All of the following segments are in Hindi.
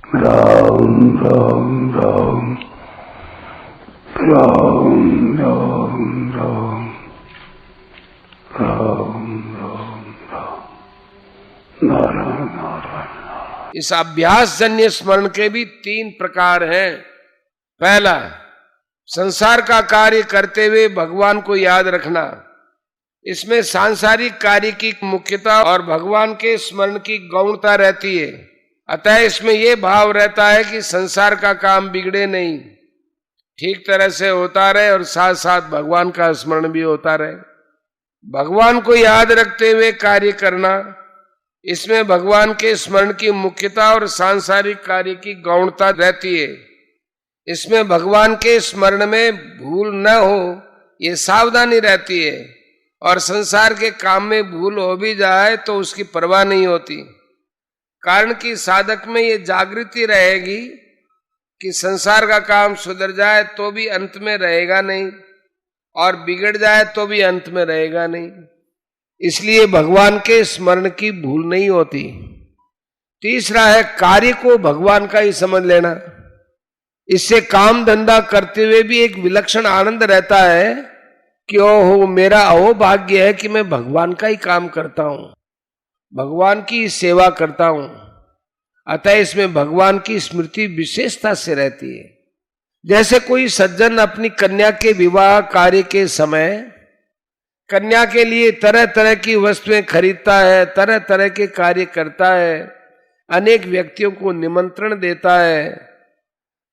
राम राम राम राम राम राम राम राम राम नारायण नारायण। इस अभ्यास जन्य स्मरण के भी 3 प्रकार हैं। पहला, संसार का कार्य करते हुए भगवान को याद रखना। इसमें सांसारिक कार्य की मुख्यता और भगवान के स्मरण की गौणता रहती है। अतः इसमें यह भाव रहता है कि संसार का काम बिगड़े नहीं, ठीक तरह से होता रहे और साथ साथ भगवान का स्मरण भी होता रहे। भगवान को याद रखते हुए कार्य करना, इसमें भगवान के स्मरण की मुख्यता और सांसारिक कार्य की गौणता रहती है। इसमें भगवान के स्मरण में भूल न हो, ये सावधानी रहती है, और संसार के काम में भूल हो भी जाए तो उसकी परवाह नहीं होती। कारण कि साधक में ये जागृति रहेगी कि संसार का काम सुधर जाए तो भी अंत में रहेगा नहीं, और बिगड़ जाए तो भी अंत में रहेगा नहीं। इसलिए भगवान के स्मरण की भूल नहीं होती। तीसरा है, कार्य को भगवान का ही समझ लेना। इससे काम धंधा करते हुए भी एक विलक्षण आनंद रहता है कि ओहो, मेरा अहोभाग्य है कि मैं भगवान का ही काम करता हूं, भगवान की सेवा करता हूं। अतः इसमें भगवान की स्मृति विशेषता से रहती है। जैसे कोई सज्जन अपनी कन्या के विवाह कार्य के समय कन्या के लिए तरह तरह की वस्तुएं खरीदता है, तरह तरह के कार्य करता है, अनेक व्यक्तियों को निमंत्रण देता है,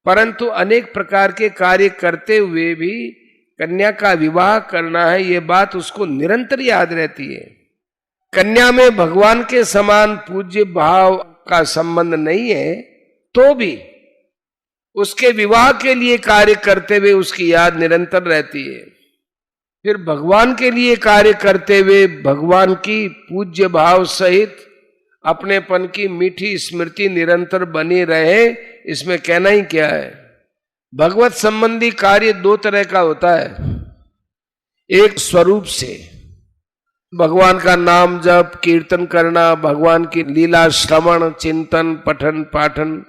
परंतु अनेक प्रकार के कार्य करते हुए भी कन्या का विवाह करना है, ये बात उसको निरंतर याद रहती है। कन्या में भगवान के समान पूज्य भाव का संबंध नहीं है, तो भी उसके विवाह के लिए कार्य करते हुए उसकी याद निरंतर रहती है। फिर भगवान के लिए कार्य करते हुए भगवान की पूज्य भाव सहित अपनेपन की मीठी स्मृति निरंतर बनी रहे, इसमें कहना ही क्या है। भगवत संबंधी कार्य 2 तरह का होता है। एक स्वरूप से भगवान का नाम जप कीर्तन करना, भगवान की लीला श्रवण चिंतन पठन पाठन,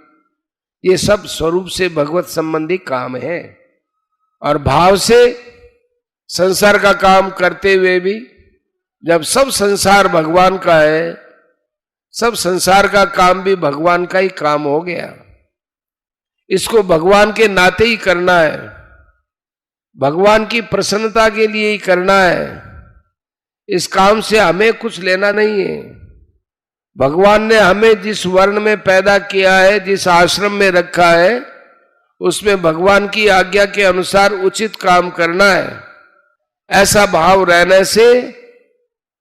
ये सब स्वरूप से भगवत संबंधी काम है। और भाव से संसार का काम करते हुए भी, जब सब संसार भगवान का है, सब संसार का काम भी भगवान का ही काम हो गया। इसको भगवान के नाते ही करना है, भगवान की प्रसन्नता के लिए ही करना है। इस काम से हमें कुछ लेना नहीं है। भगवान ने हमें जिस वर्ण में पैदा किया है, जिस आश्रम में रखा है, उसमें भगवान की आज्ञा के अनुसार उचित काम करना है। ऐसा भाव रहने से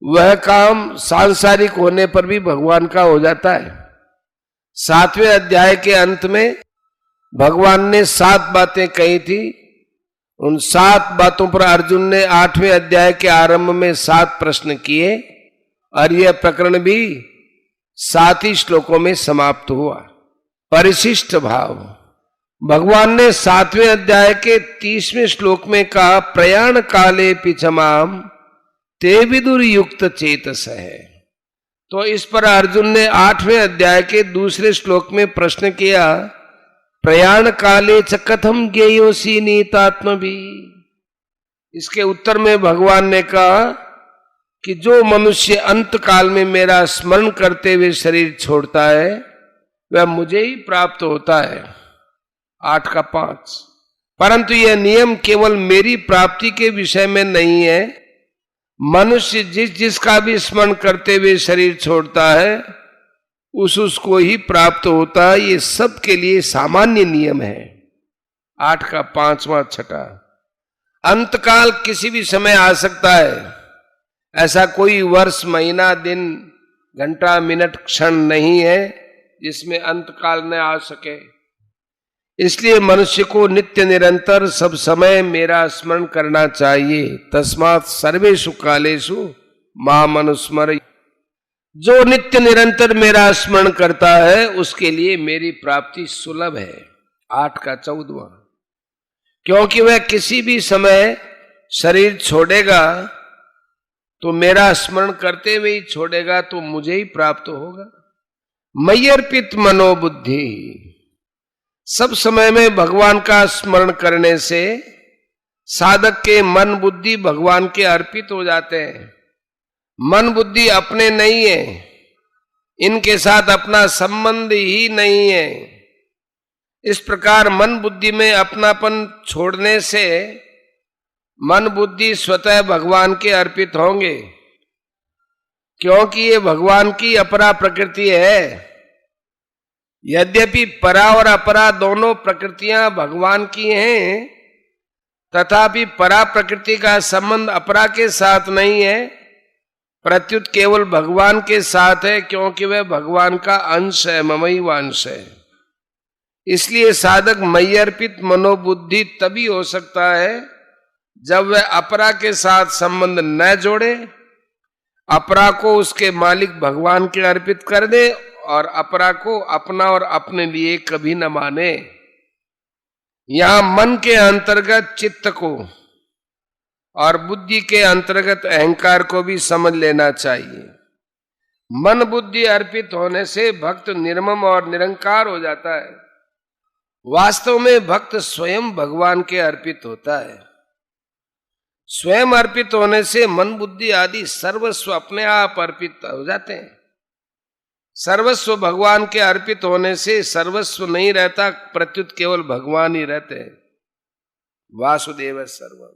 वह काम सांसारिक होने पर भी भगवान का हो जाता है। 7वें अध्याय के अंत में भगवान ने 7 बातें कही थी। उन 7 बातों पर अर्जुन ने 8वें अध्याय के आरंभ में 7 प्रश्न किए, और यह प्रकरण भी 7 ही श्लोकों में समाप्त हुआ। परिशिष्ट भाव भगवान ने 7वें अध्याय के 30वें श्लोक में कहा, प्रयाण काले पिछमाम ते विदुर युक्त चेतस है। तो इस पर अर्जुन ने 8वें अध्याय के दूसरे श्लोक में प्रश्न किया, प्रयाण काले च कथम ज्ञेयोसी नीतात्म भी। इसके उत्तर में भगवान ने कहा कि जो मनुष्य अंत काल में मेरा स्मरण करते हुए शरीर छोड़ता है, वह मुझे ही प्राप्त होता है। 8 का 5। परंतु यह नियम केवल मेरी प्राप्ति के विषय में नहीं है। मनुष्य जिसका भी स्मरण करते हुए शरीर छोड़ता है, उसको ही प्राप्त होता है। ये सबके लिए सामान्य नियम है। 8 का 5वां 6। अंतकाल किसी भी समय आ सकता है। ऐसा कोई वर्ष महीना दिन घंटा मिनट क्षण नहीं है जिसमें अंतकाल न आ सके। इसलिए मनुष्य को नित्य निरंतर सब समय मेरा स्मरण करना चाहिए। तस्मात् सर्वेषु कालेषु माम अनुस्मर। जो नित्य निरंतर मेरा स्मरण करता है, उसके लिए मेरी प्राप्ति सुलभ है। 8 का 14। क्योंकि वह किसी भी समय शरीर छोड़ेगा तो मेरा स्मरण करते हुए ही छोड़ेगा, तो मुझे ही प्राप्त होगा। मय्यर्पित मनोबुद्धि। सब समय में भगवान का स्मरण करने से साधक के मन बुद्धि भगवान के अर्पित हो जाते हैं। मन बुद्धि अपने नहीं है, इनके साथ अपना संबंध ही नहीं है। इस प्रकार मन बुद्धि में अपनापन छोड़ने से मन बुद्धि स्वतः भगवान के अर्पित होंगे, क्योंकि ये भगवान की अपरा प्रकृति है। यद्यपि परा और अपरा दोनों प्रकृतियां भगवान की हैं, तथापि परा प्रकृति का संबंध अपरा के साथ नहीं है, प्रत्युत केवल भगवान के साथ है, क्योंकि वह भगवान का अंश है, ममैव अंश है। इसलिए साधक मयि अर्पित मनोबुद्धि तभी हो सकता है जब वह अपरा के साथ संबंध न जोड़े, अपरा को उसके मालिक भगवान के अर्पित कर दे और अपरा को अपना और अपने लिए कभी न माने। यहां मन के अंतर्गत चित्त को और बुद्धि के अंतर्गत अहंकार को भी समझ लेना चाहिए। मन बुद्धि अर्पित होने से भक्त निर्मम और निरंकार हो जाता है। वास्तव में भक्त स्वयं भगवान के अर्पित होता है। स्वयं अर्पित होने से मन बुद्धि आदि सर्वस्व अपने आप अर्पित हो जाते हैं। सर्वस्व भगवान के अर्पित होने से सर्वस्व नहीं रहता, प्रत्युत केवल भगवान ही रहते हैं। वासुदेव सर्वम।